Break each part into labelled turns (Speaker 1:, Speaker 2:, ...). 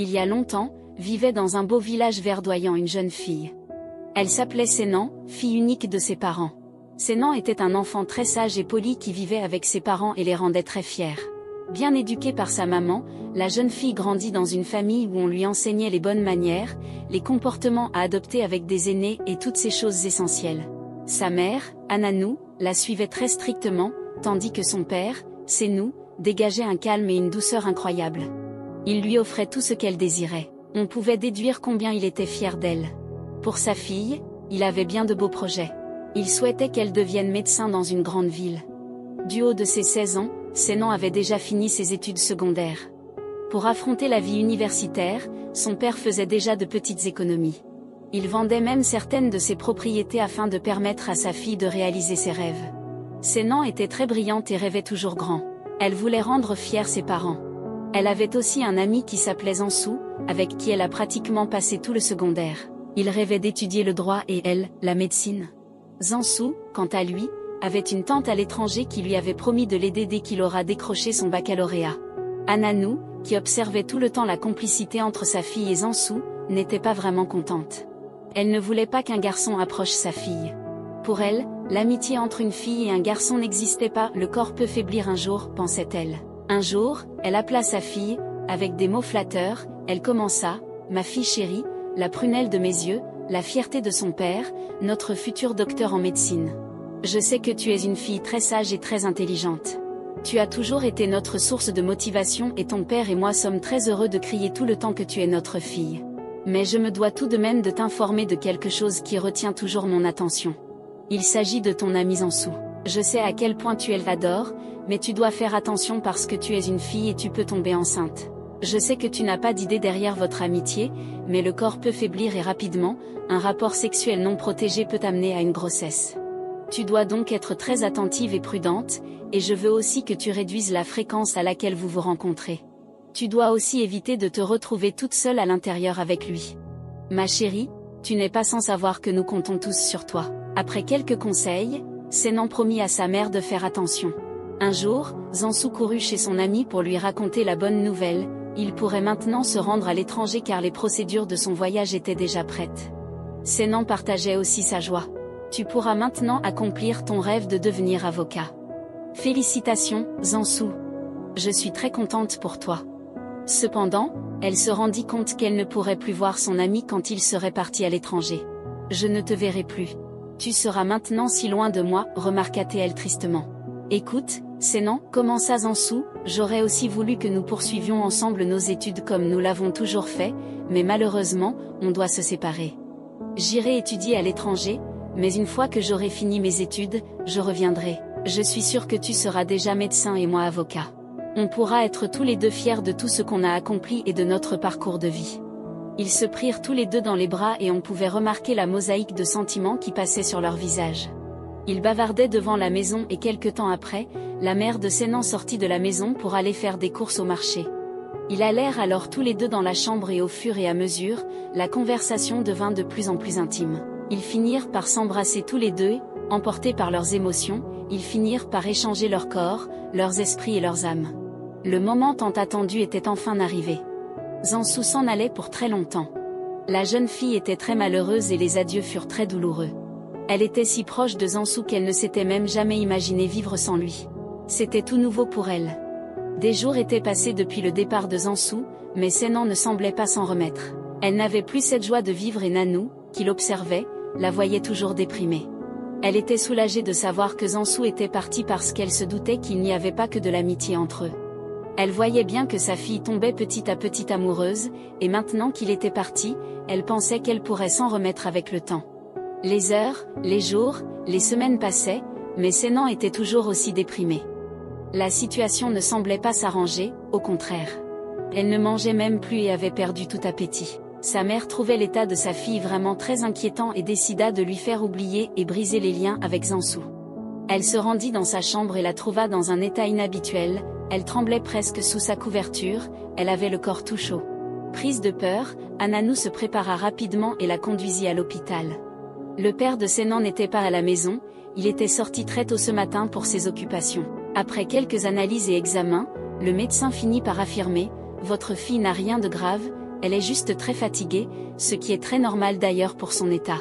Speaker 1: Il y a longtemps, vivait dans un beau village verdoyant une jeune fille. Elle s'appelait Sénan, fille unique de ses parents. Sénan était un enfant très sage et poli qui vivait avec ses parents et les rendait très fiers. Bien éduquée par sa maman, la jeune fille grandit dans une famille où on lui enseignait les bonnes manières, les comportements à adopter avec des aînés et toutes ces choses essentielles. Sa mère, Ananou, la suivait très strictement, tandis que son père, Sénou, dégageait un calme et une douceur incroyables. Il lui offrait tout ce qu'elle désirait. On pouvait déduire combien il était fier d'elle. Pour sa fille, il avait bien de beaux projets. Il souhaitait qu'elle devienne médecin dans une grande ville. Du haut de ses 16 ans, Sénan avait déjà fini ses études secondaires. Pour affronter la vie universitaire, son père faisait déjà de petites économies. Il vendait même certaines de ses propriétés afin de permettre à sa fille de réaliser ses rêves. Sénan était très brillante et rêvait toujours grand. Elle voulait rendre fiers ses parents. Elle avait aussi un ami qui s'appelait Zansou, avec qui elle a pratiquement passé tout le secondaire. Il rêvait d'étudier le droit et elle, la médecine. Zansou, quant à lui, avait une tante à l'étranger qui lui avait promis de l'aider dès qu'il aura décroché son baccalauréat. Ananou, qui observait tout le temps la complicité entre sa fille et Zansou, n'était pas vraiment contente. Elle ne voulait pas qu'un garçon approche sa fille. Pour elle, l'amitié entre une fille et un garçon n'existait pas, le corps peut faiblir un jour, pensait-elle. Un jour, elle appela sa fille, avec des mots flatteurs, elle commença, « Ma fille chérie, la prunelle de mes yeux, la fierté de son père, notre futur docteur en médecine. Je sais que tu es une fille très sage et très intelligente. Tu as toujours été notre source de motivation et ton père et moi sommes très heureux de crier tout le temps que tu es notre fille. Mais je me dois tout de même de t'informer de quelque chose qui retient toujours mon attention. Il s'agit de ton ami Zansou. Je sais à quel point tu l'adores, mais tu dois faire attention parce que tu es une fille et tu peux tomber enceinte. Je sais que tu n'as pas d'idée derrière votre amitié, mais le corps peut faiblir et rapidement, un rapport sexuel non protégé peut amener à une grossesse. Tu dois donc être très attentive et prudente, et je veux aussi que tu réduises la fréquence à laquelle vous vous rencontrez. Tu dois aussi éviter de te retrouver toute seule à l'intérieur avec lui. Ma chérie, tu n'es pas sans savoir que nous comptons tous sur toi. Après quelques conseils, Sénan promit à sa mère de faire attention. Un jour, Zansou courut chez son ami pour lui raconter la bonne nouvelle, il pourrait maintenant se rendre à l'étranger car les procédures de son voyage étaient déjà prêtes. Sénan partageait aussi sa joie. Tu pourras maintenant accomplir ton rêve de devenir avocat. Félicitations, Zansou. Je suis très contente pour toi. Cependant, elle se rendit compte qu'elle ne pourrait plus voir son ami quand il serait parti à l'étranger. Je ne te verrai plus. Tu seras maintenant si loin de moi, remarqua-t-elle tristement. Écoute, Sénan, commença Zansou, j'aurais aussi voulu que nous poursuivions ensemble nos études comme nous l'avons toujours fait, mais malheureusement, on doit se séparer. J'irai étudier à l'étranger, mais une fois que j'aurai fini mes études, je reviendrai. Je suis sûre que tu seras déjà médecin et moi avocat. On pourra être tous les deux fiers de tout ce qu'on a accompli et de notre parcours de vie. Ils se prirent tous les deux dans les bras et on pouvait remarquer la mosaïque de sentiments qui passait sur leurs visages. Ils bavardaient devant la maison et quelque temps après, la mère de Sénan sortit de la maison pour aller faire des courses au marché. Ils allèrent alors tous les deux dans la chambre et au fur et à mesure, la conversation devint de plus en plus intime. Ils finirent par s'embrasser tous les deux, emportés par leurs émotions, ils finirent par échanger leurs corps, leurs esprits et leurs âmes. Le moment tant attendu était enfin arrivé. Zansou s'en allait pour très longtemps. La jeune fille était très malheureuse et les adieux furent très douloureux. Elle était si proche de Zansou qu'elle ne s'était même jamais imaginé vivre sans lui. C'était tout nouveau pour elle. Des jours étaient passés depuis le départ de Zansou, mais Sénan ne semblait pas s'en remettre. Elle n'avait plus cette joie de vivre et Nanou, qui l'observait, la voyait toujours déprimée. Elle était soulagée de savoir que Zansou était parti parce qu'elle se doutait qu'il n'y avait pas que de l'amitié entre eux. Elle voyait bien que sa fille tombait petit à petit amoureuse, et maintenant qu'il était parti, elle pensait qu'elle pourrait s'en remettre avec le temps. Les heures, les jours, les semaines passaient, mais Sénan était toujours aussi déprimée. La situation ne semblait pas s'arranger, au contraire. Elle ne mangeait même plus et avait perdu tout appétit. Sa mère trouvait l'état de sa fille vraiment très inquiétant et décida de lui faire oublier et briser les liens avec Zansou. Elle se rendit dans sa chambre et la trouva dans un état inhabituel, elle tremblait presque sous sa couverture, elle avait le corps tout chaud. Prise de peur, Ananou se prépara rapidement et la conduisit à l'hôpital. Le père de Sénan n'était pas à la maison, il était sorti très tôt ce matin pour ses occupations. Après quelques analyses et examens, le médecin finit par affirmer « Votre fille n'a rien de grave, elle est juste très fatiguée, ce qui est très normal d'ailleurs pour son état.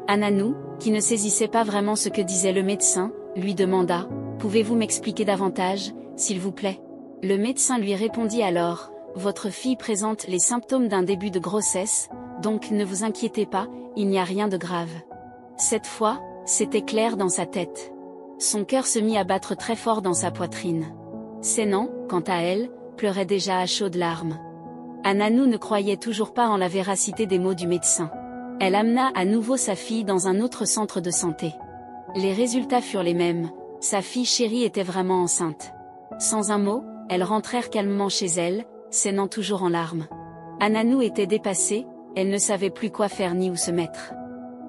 Speaker 1: Ananou, qui ne saisissait pas vraiment ce que disait le médecin, lui demanda « Pouvez-vous m'expliquer davantage, s'il vous plaît ?» Le médecin lui répondit alors « Votre fille présente les symptômes d'un début de grossesse, donc ne vous inquiétez pas, il n'y a rien de grave. » Cette fois, c'était clair dans sa tête. Son cœur se mit à battre très fort dans sa poitrine. Sénan, quant à elle, pleurait déjà à chaudes larmes. Ananou ne croyait toujours pas en la véracité des mots du médecin. Elle amena à nouveau sa fille dans un autre centre de santé. Les résultats furent les mêmes, sa fille chérie était vraiment enceinte. Sans un mot, elles rentrèrent calmement chez elle, Sénan toujours en larmes. Ananou était dépassée, elle ne savait plus quoi faire ni où se mettre.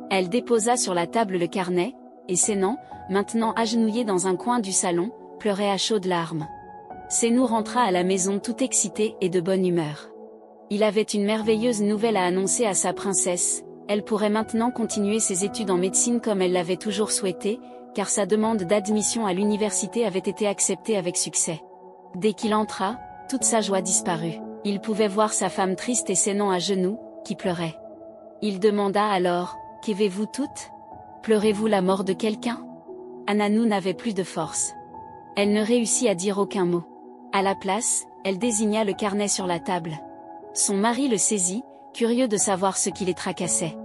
Speaker 1: Elle déposa sur la table le carnet, et Sénan, maintenant agenouillé dans un coin du salon, pleurait à chaudes larmes. Sénou rentra à la maison tout excité et de bonne humeur. Il avait une merveilleuse nouvelle à annoncer à sa princesse, elle pourrait maintenant continuer ses études en médecine comme elle l'avait toujours souhaité, car sa demande d'admission à l'université avait été acceptée avec succès. Dès qu'il entra, toute sa joie disparut. Il pouvait voir sa femme triste et Sénan à genoux, qui pleurait. Il demanda alors, « Qu'avez-vous toutes ? Pleurez-vous la mort de quelqu'un ?» Ananou n'avait plus de force. Elle ne réussit à dire aucun mot. À la place, elle désigna le carnet sur la table. Son mari le saisit, curieux de savoir ce qui les tracassait.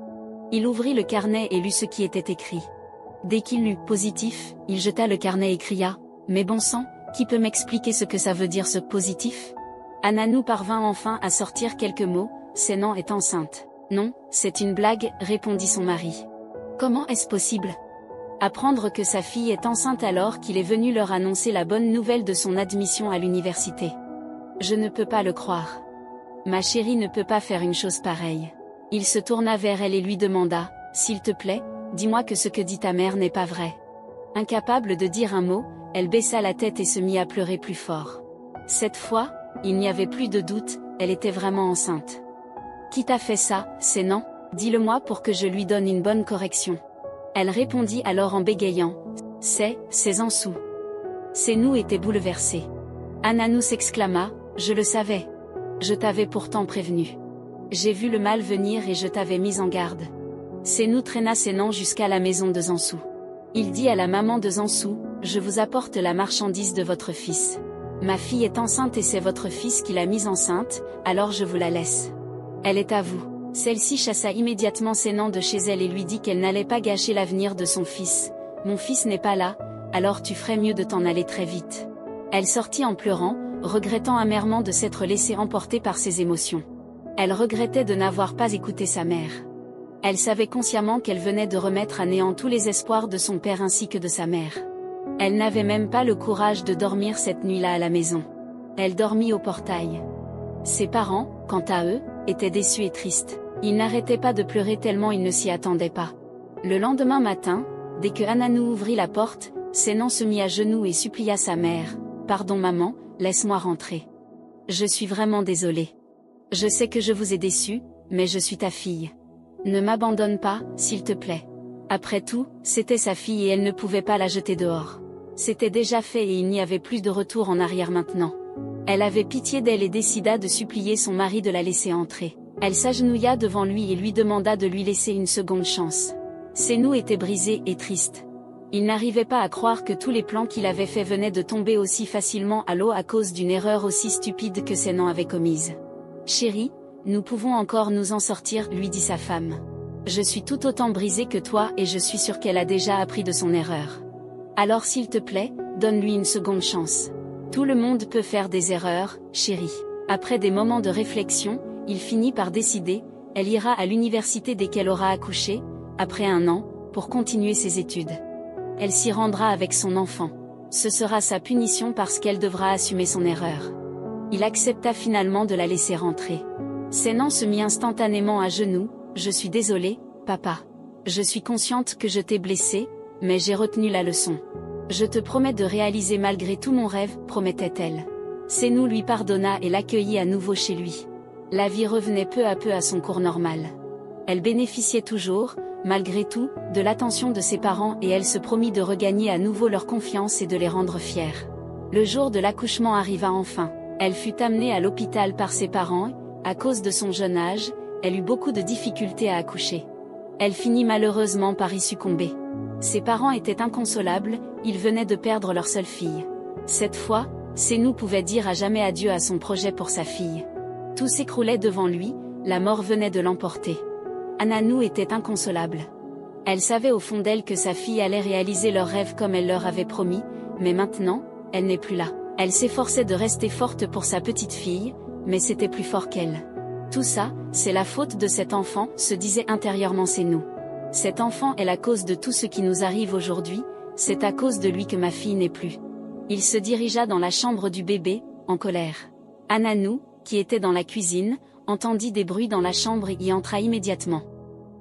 Speaker 1: Il ouvrit le carnet et lut ce qui était écrit. Dès qu'il lut « positif », il jeta le carnet et cria « Mais bon sang, qui peut m'expliquer ce que ça veut dire ce positif ?» Ananou parvint enfin à sortir quelques mots « Sénan est enceinte. » « Non, c'est une blague, répondit son mari. « Comment est-ce possible ?» Apprendre que sa fille est enceinte alors qu'il est venu leur annoncer la bonne nouvelle de son admission à l'université. « Je ne peux pas le croire. Ma chérie ne peut pas faire une chose pareille. » Il se tourna vers elle et lui demanda « S'il te plaît, dis-moi que ce que dit ta mère n'est pas vrai. » Incapable de dire un mot, elle baissa la tête et se mit à pleurer plus fort. Cette fois, il n'y avait plus de doute, elle était vraiment enceinte. « Qui t'a fait ça, Sénan ? Dis-le-moi pour que je lui donne une bonne correction. » Elle répondit alors en bégayant. « C'est Ansou. » Sénou était bouleversé. Ananou s'exclama, « Je le savais. Je t'avais pourtant prévenu. J'ai vu le mal venir et je t'avais mis en garde. » Sénou traîna Sénan jusqu'à la maison de Zansou. Il dit à la maman de Zansou, « Je vous apporte la marchandise de votre fils. Ma fille est enceinte et c'est votre fils qui l'a mise enceinte, alors je vous la laisse. Elle est à vous. » Celle-ci chassa immédiatement Sénan de chez elle et lui dit qu'elle n'allait pas gâcher l'avenir de son fils. « Mon fils n'est pas là, alors tu ferais mieux de t'en aller très vite. » Elle sortit en pleurant, regrettant amèrement de s'être laissée emporter par ses émotions. Elle regrettait de n'avoir pas écouté sa mère. Elle savait consciemment qu'elle venait de remettre à néant tous les espoirs de son père ainsi que de sa mère. Elle n'avait même pas le courage de dormir cette nuit-là à la maison. Elle dormit au portail. Ses parents, quant à eux, étaient déçus et tristes. Ils n'arrêtaient pas de pleurer tellement ils ne s'y attendaient pas. Le lendemain matin, dès que Ananou ouvrit la porte, Sénan se mit à genoux et supplia sa mère. « Pardon maman, laisse-moi rentrer. Je suis vraiment désolée. Je sais que je vous ai déçu, mais je suis ta fille. Ne m'abandonne pas, s'il te plaît. » Après tout, c'était sa fille et elle ne pouvait pas la jeter dehors. C'était déjà fait et il n'y avait plus de retour en arrière maintenant. Elle avait pitié d'elle et décida de supplier son mari de la laisser entrer. Elle s'agenouilla devant lui et lui demanda de lui laisser une seconde chance. Sénou était brisé et triste. Il n'arrivait pas à croire que tous les plans qu'il avait faits venaient de tomber aussi facilement à l'eau à cause d'une erreur aussi stupide que Sénan avait commise. « Chérie, nous pouvons encore nous en sortir, lui dit sa femme. Je suis tout autant brisée que toi et je suis sûre qu'elle a déjà appris de son erreur. Alors s'il te plaît, donne-lui une seconde chance. Tout le monde peut faire des erreurs, chérie. » Après des moments de réflexion, il finit par décider, elle ira à l'université dès qu'elle aura accouché, après 1 an, pour continuer ses études. Elle s'y rendra avec son enfant. Ce sera sa punition parce qu'elle devra assumer son erreur. Il accepta finalement de la laisser rentrer. Sénan se mit instantanément à genoux. « Je suis désolée, papa. Je suis consciente que je t'ai blessé, mais j'ai retenu la leçon. Je te promets de réaliser malgré tout mon rêve, promettait-elle. Sénou lui pardonna et l'accueillit à nouveau chez lui. La vie revenait peu à peu à son cours normal. Elle bénéficiait toujours, malgré tout, de l'attention de ses parents et elle se promit de regagner à nouveau leur confiance et de les rendre fiers. Le jour de l'accouchement arriva enfin. Elle fut amenée à l'hôpital par ses parents, À cause de son jeune âge, elle eut beaucoup de difficultés à accoucher. Elle finit malheureusement par y succomber. Ses parents étaient inconsolables, ils venaient de perdre leur seule fille. Cette fois, Sénou pouvait dire à jamais adieu à son projet pour sa fille. Tout s'écroulait devant lui, la mort venait de l'emporter. Ananou était inconsolable. Elle savait au fond d'elle que sa fille allait réaliser leurs rêves comme elle leur avait promis, mais maintenant, elle n'est plus là. Elle s'efforçait de rester forte pour sa petite fille, mais c'était plus fort qu'elle. Tout ça, c'est la faute de cet enfant, se disait intérieurement Sénou. Cet enfant est la cause de tout ce qui nous arrive aujourd'hui, c'est à cause de lui que ma fille n'est plus. Il se dirigea dans la chambre du bébé, en colère. Ananou, qui était dans la cuisine, entendit des bruits dans la chambre et y entra immédiatement.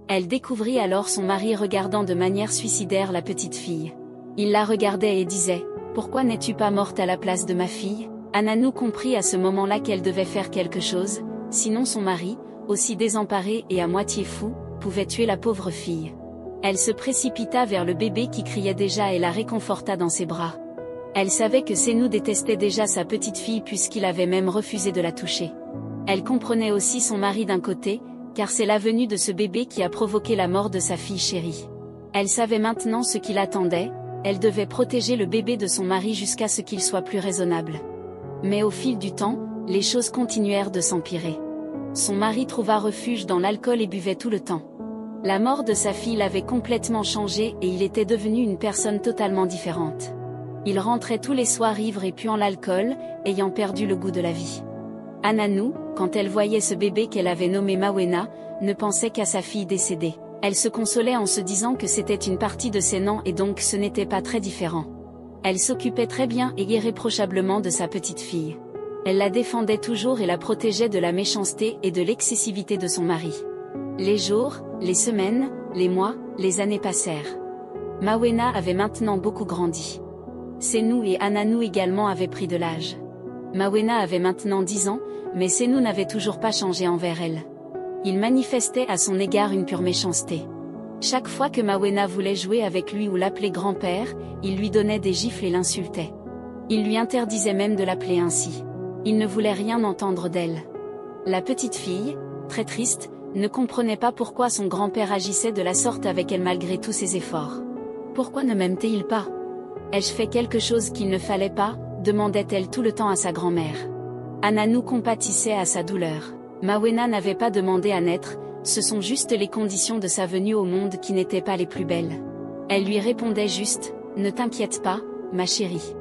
Speaker 1: Elle découvrit alors son mari regardant de manière suicidaire la petite fille. Il la regardait et disait « Pourquoi n'es-tu pas morte à la place de ma fille ?» Ananou comprit à ce moment-là qu'elle devait faire quelque chose, sinon son mari, aussi désemparé et à moitié fou, pouvait tuer la pauvre fille. Elle se précipita vers le bébé qui criait déjà et la réconforta dans ses bras. Elle savait que Sénou détestait déjà sa petite fille puisqu'il avait même refusé de la toucher. Elle comprenait aussi son mari d'un côté, car c'est la venue de ce bébé qui a provoqué la mort de sa fille chérie. Elle savait maintenant ce qui l'attendait, elle devait protéger le bébé de son mari jusqu'à ce qu'il soit plus raisonnable. Mais au fil du temps, les choses continuèrent de s'empirer. Son mari trouva refuge dans l'alcool et buvait tout le temps. La mort de sa fille l'avait complètement changé et il était devenu une personne totalement différente. Il rentrait tous les soirs ivre et puant l'alcool, ayant perdu le goût de la vie. Ananou, quand elle voyait ce bébé qu'elle avait nommé Mawena, ne pensait qu'à sa fille décédée. Elle se consolait en se disant que c'était une partie de Sénan et donc ce n'était pas très différent. Elle s'occupait très bien et irréprochablement de sa petite fille. Elle la défendait toujours et la protégeait de la méchanceté et de l'excessivité de son mari. Les jours, les semaines, les mois, les années passèrent. Mawena avait maintenant beaucoup grandi. Sénou et Ananou également avaient pris de l'âge. Mawena avait maintenant 10 ans, mais Sénou n'avait toujours pas changé envers elle. Il manifestait à son égard une pure méchanceté. Chaque fois que Mawena voulait jouer avec lui ou l'appelait grand-père, il lui donnait des gifles et l'insultait. Il lui interdisait même de l'appeler ainsi. Il ne voulait rien entendre d'elle. La petite fille, très triste, ne comprenait pas pourquoi son grand-père agissait de la sorte avec elle malgré tous ses efforts. Pourquoi ne m'aime-t-il pas ? Ai-je fait quelque chose qu'il ne fallait pas ? Demandait-elle tout le temps à sa grand-mère. Ananou compatissait à sa douleur. Mawena n'avait pas demandé à naître, ce sont juste les conditions de sa venue au monde qui n'étaient pas les plus belles. Elle lui répondait juste, ne t'inquiète pas, ma chérie.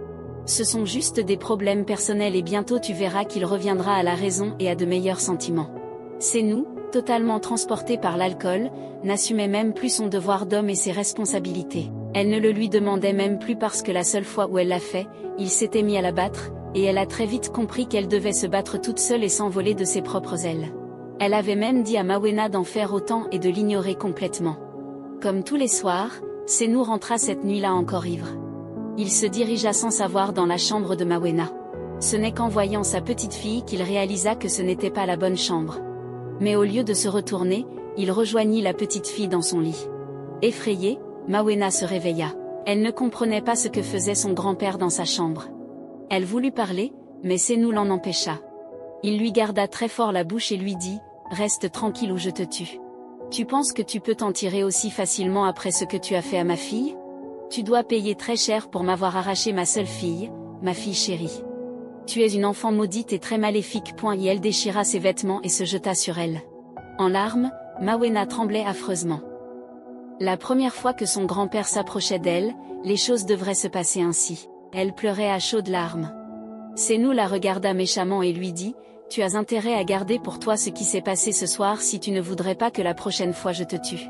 Speaker 1: Ce sont juste des problèmes personnels et bientôt tu verras qu'il reviendra à la raison et à de meilleurs sentiments. Sénou, totalement transporté par l'alcool, n'assumait même plus son devoir d'homme et ses responsabilités. Elle ne le lui demandait même plus parce que la seule fois où elle l'a fait, il s'était mis à la battre, et elle a très vite compris qu'elle devait se battre toute seule et s'envoler de ses propres ailes. Elle avait même dit à Mawena d'en faire autant et de l'ignorer complètement. Comme tous les soirs, Sénou rentra cette nuit-là encore ivre. Il se dirigea sans savoir dans la chambre de Mawena. Ce n'est qu'en voyant sa petite fille qu'il réalisa que ce n'était pas la bonne chambre. Mais au lieu de se retourner, il rejoignit la petite fille dans son lit. Effrayée, Mawena se réveilla. Elle ne comprenait pas ce que faisait son grand-père dans sa chambre. Elle voulut parler, mais Sénou l'en empêcha. Il lui garda très fort la bouche et lui dit « Reste tranquille ou je te tue. Tu penses que tu peux t'en tirer aussi facilement après ce que tu as fait à ma fille ? Tu dois payer très cher pour m'avoir arraché ma seule fille, ma fille chérie. Tu es une enfant maudite et très maléfique. » Et elle déchira ses vêtements et se jeta sur elle. En larmes, Mawena tremblait affreusement. La première fois que son grand-père s'approchait d'elle, les choses devraient se passer ainsi. Elle pleurait à chaudes larmes. Sénou la regarda méchamment et lui dit « Tu as intérêt à garder pour toi ce qui s'est passé ce soir si tu ne voudrais pas que la prochaine fois je te tue. »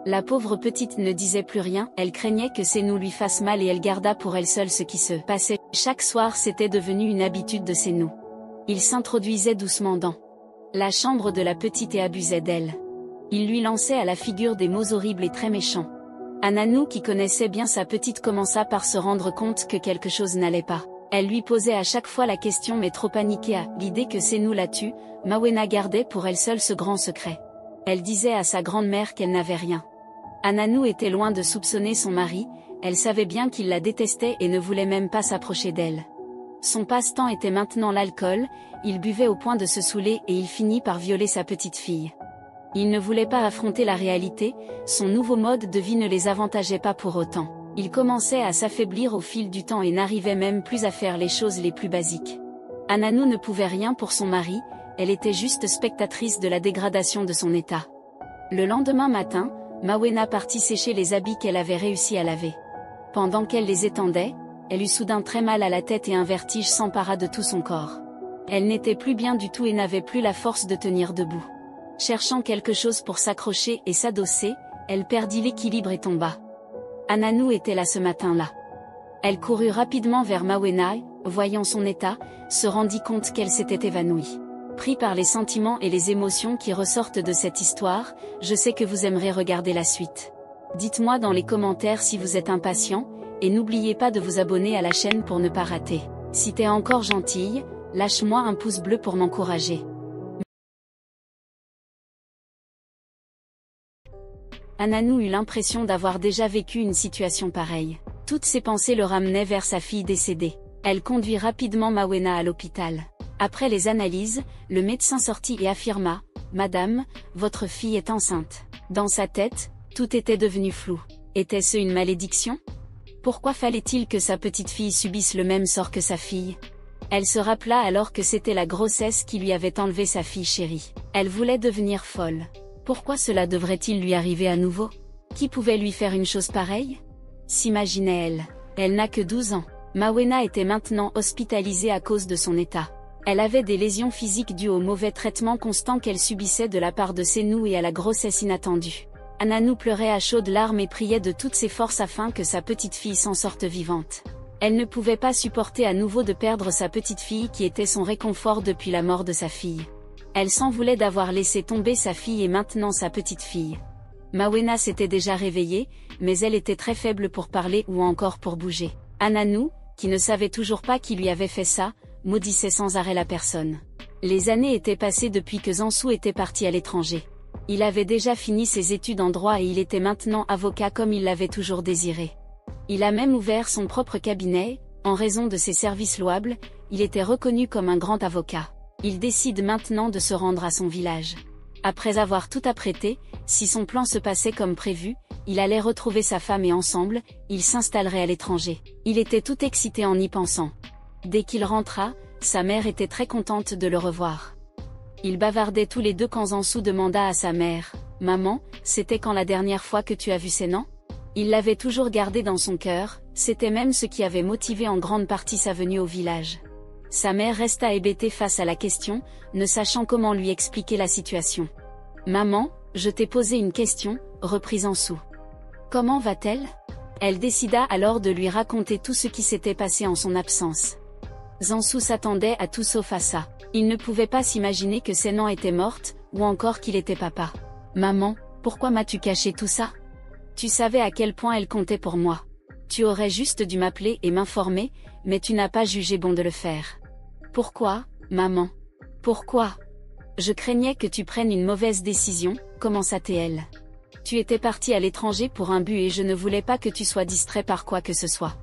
Speaker 1: La pauvre petite ne disait plus rien, elle craignait que Sénou lui fasse mal et elle garda pour elle seule ce qui se passait. Chaque soir c'était devenu une habitude de Sénou. Il s'introduisait doucement dans la chambre de la petite et abusait d'elle. Il lui lançait à la figure des mots horribles et très méchants. Ananou qui connaissait bien sa petite commença par se rendre compte que quelque chose n'allait pas. Elle lui posait à chaque fois la question mais trop paniquée à l'idée que Sénou la tue, Mawena gardait pour elle seule ce grand secret. Elle disait à sa grande-mère qu'elle n'avait rien. Ananou était loin de soupçonner son mari, elle savait bien qu'il la détestait et ne voulait même pas s'approcher d'elle. Son passe-temps était maintenant l'alcool, il buvait au point de se saouler et il finit par violer sa petite fille. Il ne voulait pas affronter la réalité, son nouveau mode de vie ne les avantageait pas pour autant. Il commençait à s'affaiblir au fil du temps et n'arrivait même plus à faire les choses les plus basiques. Ananou ne pouvait rien pour son mari, elle était juste spectatrice de la dégradation de son état. Le lendemain matin, Mawena partit sécher les habits qu'elle avait réussi à laver. Pendant qu'elle les étendait, elle eut soudain très mal à la tête et un vertige s'empara de tout son corps. Elle n'était plus bien du tout et n'avait plus la force de tenir debout. Cherchant quelque chose pour s'accrocher et s'adosser, elle perdit l'équilibre et tomba. Ananou était là ce matin-là. Elle courut rapidement vers Mawena et, voyant son état, se rendit compte qu'elle s'était évanouie. Pris par les sentiments et les émotions qui ressortent de cette histoire, je sais que vous aimerez regarder la suite. Dites-moi dans les commentaires si vous êtes impatient, et n'oubliez pas de vous abonner à la chaîne pour ne pas rater. Si t'es encore gentille, lâche-moi un pouce bleu pour m'encourager. Ananou eut l'impression d'avoir déjà vécu une situation pareille. Toutes ses pensées le ramenaient vers sa fille décédée. Elle conduit rapidement Mawena à l'hôpital. Après les analyses, le médecin sortit et affirma « Madame, votre fille est enceinte ». Dans sa tête, tout était devenu flou. Était-ce une malédiction? Pourquoi fallait-il que sa petite fille subisse le même sort que sa fille? Elle se rappela alors que c'était la grossesse qui lui avait enlevé sa fille chérie. Elle voulait devenir folle. Pourquoi cela devrait-il lui arriver à nouveau? Qui pouvait lui faire une chose pareille? S'imaginait-elle. Elle n'a que 12 ans. Mawena était maintenant hospitalisée à cause de son état. Elle avait des lésions physiques dues au mauvais traitement constant qu'elle subissait de la part de Senou et à la grossesse inattendue. Ananou pleurait à chaudes larmes et priait de toutes ses forces afin que sa petite fille s'en sorte vivante. Elle ne pouvait pas supporter à nouveau de perdre sa petite fille qui était son réconfort depuis la mort de sa fille. Elle s'en voulait d'avoir laissé tomber sa fille et maintenant sa petite fille. Mawena s'était déjà réveillée, mais elle était très faible pour parler ou encore pour bouger. Ananou, qui ne savait toujours pas qui lui avait fait ça, maudissait sans arrêt la personne. Les années étaient passées depuis que Zansou était parti à l'étranger. Il avait déjà fini ses études en droit et il était maintenant avocat comme il l'avait toujours désiré. Il a même ouvert son propre cabinet, en raison de ses services louables, il était reconnu comme un grand avocat. Il décide maintenant de se rendre à son village. Après avoir tout apprêté, si son plan se passait comme prévu, il allait retrouver sa femme et ensemble, ils s'installeraient à l'étranger. Il était tout excité en y pensant. Dès qu'il rentra, sa mère était très contente de le revoir. Ils bavardaient tous les deux quand Zansou demanda à sa mère « Maman, c'était quand la dernière fois que tu as vu Sénan ?» Il l'avait toujours gardé dans son cœur, c'était même ce qui avait motivé en grande partie sa venue au village. Sa mère resta hébétée face à la question, ne sachant comment lui expliquer la situation. « Maman, je t'ai posé une question, » reprit Zansou. « Comment va-t-elle » Elle décida alors de lui raconter tout ce qui s'était passé en son absence. Zansou s'attendait à tout sauf à ça. Il ne pouvait pas s'imaginer que Sénan était morte, ou encore qu'il était papa. « Maman, pourquoi m'as-tu caché tout ça? Tu savais à quel point elle comptait pour moi. Tu aurais juste dû m'appeler et m'informer, mais tu n'as pas jugé bon de le faire. Pourquoi, maman? Pourquoi? Je craignais que tu prennes une mauvaise décision, commença-t-elle. Tu étais partie à l'étranger pour un but et je ne voulais pas que tu sois distrait par quoi que ce soit.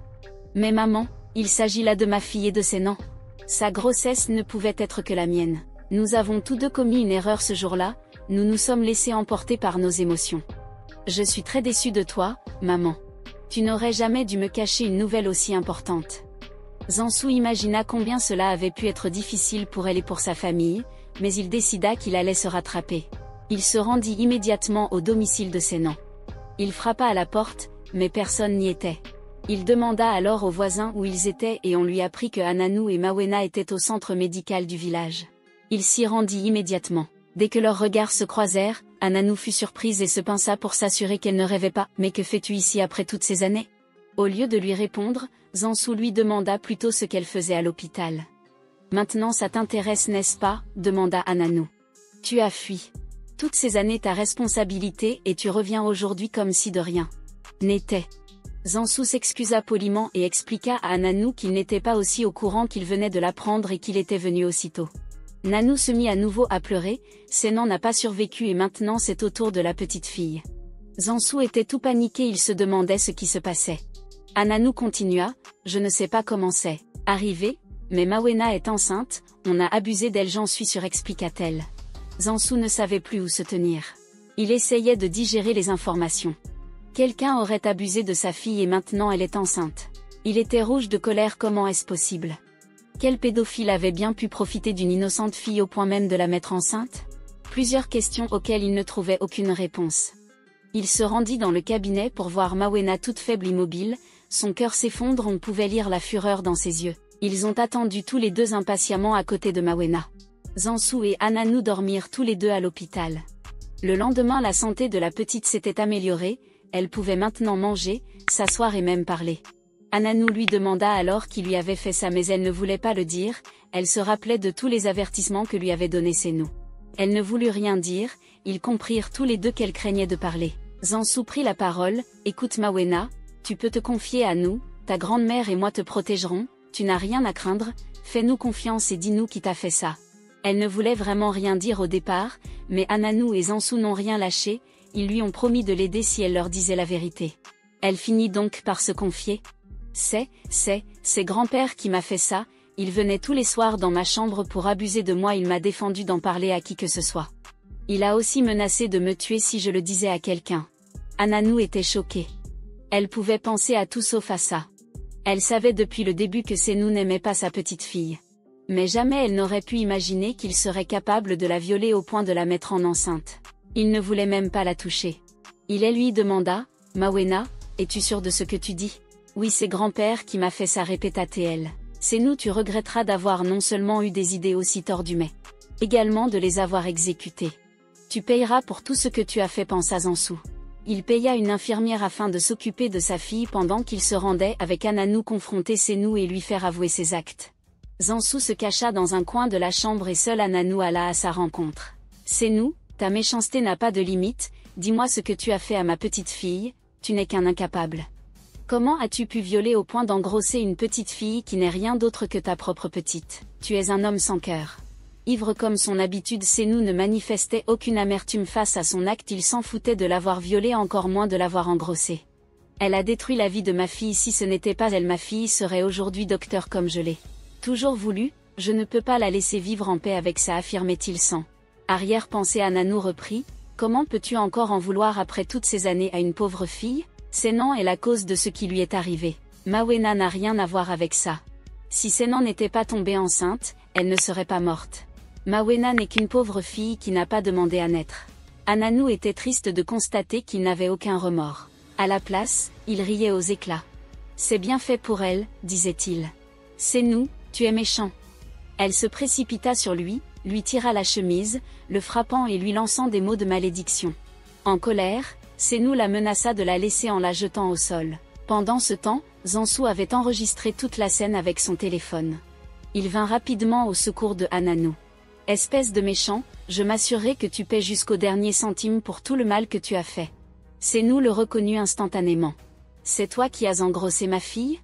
Speaker 1: Mais maman, il s'agit là de ma fille et de Sénan. Sa grossesse ne pouvait être que la mienne. Nous avons tous deux commis une erreur ce jour-là, nous nous sommes laissés emporter par nos émotions. Je suis très déçue de toi, maman. Tu n'aurais jamais dû me cacher une nouvelle aussi importante. Zansou imagina combien cela avait pu être difficile pour elle et pour sa famille, mais il décida qu'il allait se rattraper. Il se rendit immédiatement au domicile de Sénan. Il frappa à la porte, mais personne n'y était. Il demanda alors aux voisins où ils étaient et on lui apprit que Ananou et Mawena étaient au centre médical du village. Il s'y rendit immédiatement. Dès que leurs regards se croisèrent, Ananou fut surprise et se pinça pour s'assurer qu'elle ne rêvait pas. « Mais que fais-tu ici après toutes ces années ?» Au lieu de lui répondre, Zansou lui demanda plutôt ce qu'elle faisait à l'hôpital. « Maintenant ça t'intéresse, n'est-ce pas ?» demanda Ananou. « Tu as fui. Toutes ces années ta responsabilité et tu reviens aujourd'hui comme si de rien n'était. » Zansou s'excusa poliment et expliqua à Ananou qu'il n'était pas aussi au courant qu'il venait de l'apprendre et qu'il était venu aussitôt. Nanou se mit à nouveau à pleurer, Sénan n'a pas survécu et maintenant c'est au tour de la petite fille. Zansou était tout paniqué, il se demandait ce qui se passait. Ananou continua, je ne sais pas comment c'est arrivé, Mais Mawena est enceinte, on a abusé d'elle, j'en suis sûre, expliqua-t-elle. Zansu ne savait plus où se tenir. Il essayait de digérer les informations. Quelqu'un aurait abusé de sa fille et maintenant elle est enceinte. Il était rouge de colère, comment est-ce possible? Quel pédophile avait bien pu profiter d'une innocente fille au point même de la mettre enceinte? Plusieurs questions auxquelles il ne trouvait aucune réponse. Il se rendit dans le cabinet pour voir Mawena toute faible, immobile, son cœur s'effondre, on pouvait lire la fureur dans ses yeux. Ils ont attendu tous les deux impatiemment à côté de Mawena. Zansu et Ananou dormirent tous les deux à l'hôpital. Le lendemain, la santé de la petite s'était améliorée, elle pouvait maintenant manger, s'asseoir et même parler. Ananou lui demanda alors qui lui avait fait ça, mais elle ne voulait pas le dire, elle se rappelait de tous les avertissements que lui avait donnés Senou. Elle ne voulut rien dire, ils comprirent tous les deux qu'elle craignait de parler. Zansu prit la parole, écoute Mawena, tu peux te confier à nous, ta grand-mère et moi te protégerons, tu n'as rien à craindre, fais-nous confiance et dis-nous qui t'a fait ça. Elle ne voulait vraiment rien dire au départ, mais Ananou et Zansu n'ont rien lâché, ils lui ont promis de l'aider si elle leur disait la vérité. Elle finit donc par se confier. C'est grand-père qui m'a fait ça, il venait tous les soirs dans ma chambre pour abuser de moi, il m'a défendu d'en parler à qui que ce soit. Il a aussi menacé de me tuer si je le disais à quelqu'un. Ananou était choquée. Elle pouvait penser à tout sauf à ça. Elle savait depuis le début que Senou n'aimait pas sa petite fille. Mais jamais elle n'aurait pu imaginer qu'il serait capable de la violer au point de la mettre en enceinte. Il ne voulait même pas la toucher. Il lui demanda, Mawena, es-tu sûre de ce que tu dis? Oui, c'est grand-père qui m'a fait ça, répéta-t-elle. Senou, tu regretteras d'avoir non seulement eu des idées aussi tordues mais également de les avoir exécutées. Tu payeras pour tout ce que tu as fait, pensa Zansu. Il paya une infirmière afin de s'occuper de sa fille pendant qu'il se rendait avec Ananou confronter Senou et lui faire avouer ses actes. Zansu se cacha dans un coin de la chambre et seul Ananou alla à sa rencontre. Senou, ta méchanceté n'a pas de limite, dis-moi ce que tu as fait à ma petite fille, tu n'es qu'un incapable. Comment as-tu pu violer au point d'engrosser une petite fille qui n'est rien d'autre que ta propre petite? Tu es un homme sans cœur. Ivre comme son habitude, Senou ne manifestait aucune amertume face à son acte, il s'en foutait de l'avoir violée, encore moins de l'avoir engrossée. Elle a détruit la vie de ma fille, si ce n'était pas elle, ma fille serait aujourd'hui docteur comme je l'ai toujours voulu, je ne peux pas la laisser vivre en paix avec ça, affirmait-il sans arrière-pensée. Ananou reprit, comment peux-tu encore en vouloir après toutes ces années à une pauvre fille? Senan est la cause de ce qui lui est arrivé. Mawena n'a rien à voir avec ça. Si Senan n'était pas tombée enceinte, elle ne serait pas morte. Mawena n'est qu'une pauvre fille qui n'a pas demandé à naître. Ananou était triste de constater qu'il n'avait aucun remords. À la place, il riait aux éclats. C'est bien fait pour elle, disait-il. Senou, tu es méchant. Elle se précipita sur lui tira la chemise, le frappant et lui lançant des mots de malédiction. En colère, Senou la menaça de la laisser en la jetant au sol. Pendant ce temps, Zansu avait enregistré toute la scène avec son téléphone. Il vint rapidement au secours de Ananou. Espèce de méchant, je m'assurerai que tu paies jusqu'au dernier centime pour tout le mal que tu as fait. Senou le reconnut instantanément. C'est toi qui as engrossé ma fille?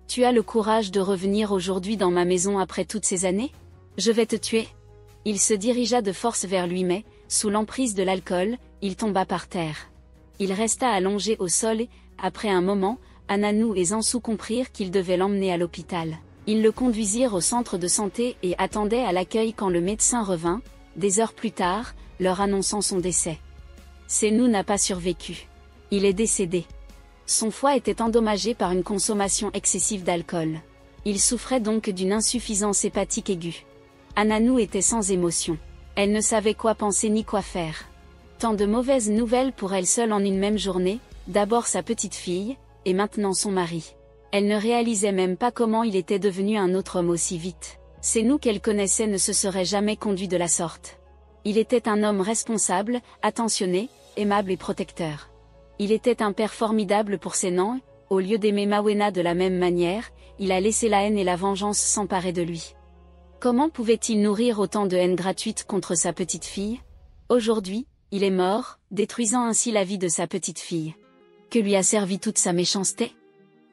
Speaker 1: Tu as le courage de revenir aujourd'hui dans ma maison après toutes ces années? Je vais te tuer. Il se dirigea de force vers lui mais, sous l'emprise de l'alcool, il tomba par terre. Il resta allongé au sol et, après un moment, Ananou et Zansu comprirent qu'ils devaient l'emmener à l'hôpital. Ils le conduisirent au centre de santé et attendaient à l'accueil quand le médecin revint, des heures plus tard, leur annonçant son décès. Senou n'a pas survécu. Il est décédé. Son foie était endommagé par une consommation excessive d'alcool. Il souffrait donc d'une insuffisance hépatique aiguë. Ananou était sans émotion. Elle ne savait quoi penser ni quoi faire. Tant de mauvaises nouvelles pour elle seule en une même journée, d'abord sa petite fille, et maintenant son mari. Elle ne réalisait même pas comment il était devenu un autre homme aussi vite. Senou qu'elle connaissait ne se serait jamais conduit de la sorte. Il était un homme responsable, attentionné, aimable et protecteur. Il était un père formidable pour Senan, au lieu d'aimer Mawena de la même manière, il a laissé la haine et la vengeance s'emparer de lui. Comment pouvait-il nourrir autant de haine gratuite contre sa petite fille? Aujourd'hui, il est mort, détruisant ainsi la vie de sa petite fille. Que lui a servi toute sa méchanceté?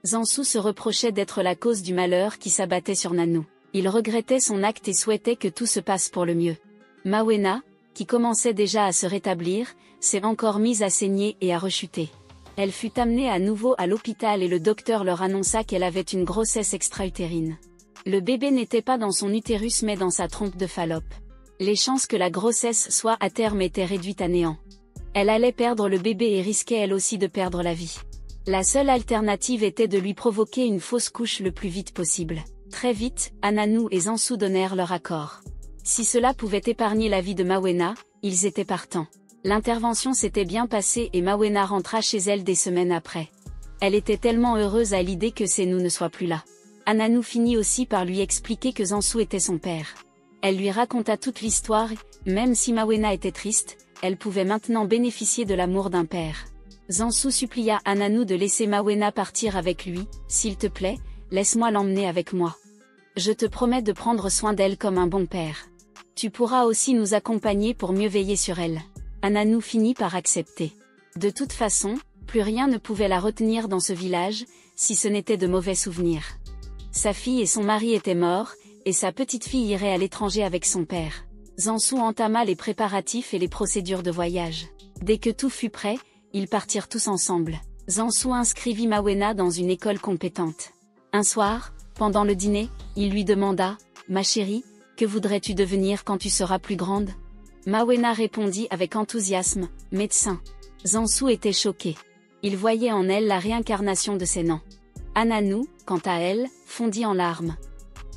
Speaker 1: Zansu se reprochait d'être la cause du malheur qui s'abattait sur Nanou. Il regrettait son acte et souhaitait que tout se passe pour le mieux. Mawena, qui commençait déjà à se rétablir, s'est encore mise à saigner et à rechuter. Elle fut amenée à nouveau à l'hôpital et le docteur leur annonça qu'elle avait une grossesse extra-utérine. Le bébé n'était pas dans son utérus mais dans sa trompe de Fallope. Les chances que la grossesse soit à terme étaient réduites à néant. Elle allait perdre le bébé et risquait elle aussi de perdre la vie. La seule alternative était de lui provoquer une fausse couche le plus vite possible. Très vite, Ananou et Zansou donnèrent leur accord. Si cela pouvait épargner la vie de Mawena, ils étaient partants. L'intervention s'était bien passée et Mawena rentra chez elle des semaines après. Elle était tellement heureuse à l'idée que Senou ne soit plus là. Ananou finit aussi par lui expliquer que Zansou était son père. Elle lui raconta toute l'histoire, et même si Mawena était triste, elle pouvait maintenant bénéficier de l'amour d'un père. Zansou supplia Ananou de laisser Mawena partir avec lui. « S'il te plaît, laisse-moi l'emmener avec moi. Je te promets de prendre soin d'elle comme un bon père. Tu pourras aussi nous accompagner pour mieux veiller sur elle. » Ananou finit par accepter. De toute façon, plus rien ne pouvait la retenir dans ce village, si ce n'était de mauvais souvenirs. Sa fille et son mari étaient morts, et sa petite fille irait à l'étranger avec son père. Zansou entama les préparatifs et les procédures de voyage. Dès que tout fut prêt, ils partirent tous ensemble. Zansou inscrivit Mawena dans une école compétente. Un soir, pendant le dîner, il lui demanda « Ma chérie, que voudrais-tu devenir quand tu seras plus grande ?» Mawena répondit avec enthousiasme « Médecin ». Zansou était choqué. Il voyait en elle la réincarnation de Sénan. Ananou, quant à elle, fondit en larmes.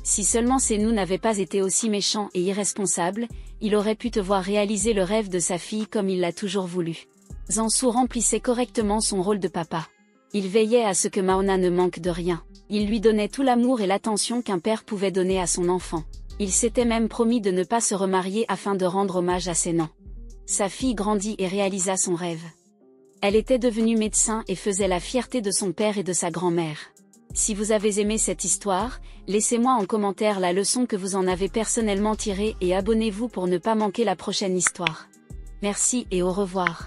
Speaker 1: Si seulement Senou n'avait pas été aussi méchant et irresponsable, il aurait pu te voir réaliser le rêve de sa fille comme il l'a toujours voulu. Zansou remplissait correctement son rôle de papa. Il veillait à ce que Mawena ne manque de rien. Il lui donnait tout l'amour et l'attention qu'un père pouvait donner à son enfant. Il s'était même promis de ne pas se remarier afin de rendre hommage à Sénan. Sa fille grandit et réalisa son rêve. Elle était devenue médecin et faisait la fierté de son père et de sa grand-mère. Si vous avez aimé cette histoire, laissez-moi en commentaire la leçon que vous en avez personnellement tirée et abonnez-vous pour ne pas manquer la prochaine histoire. Merci et au revoir.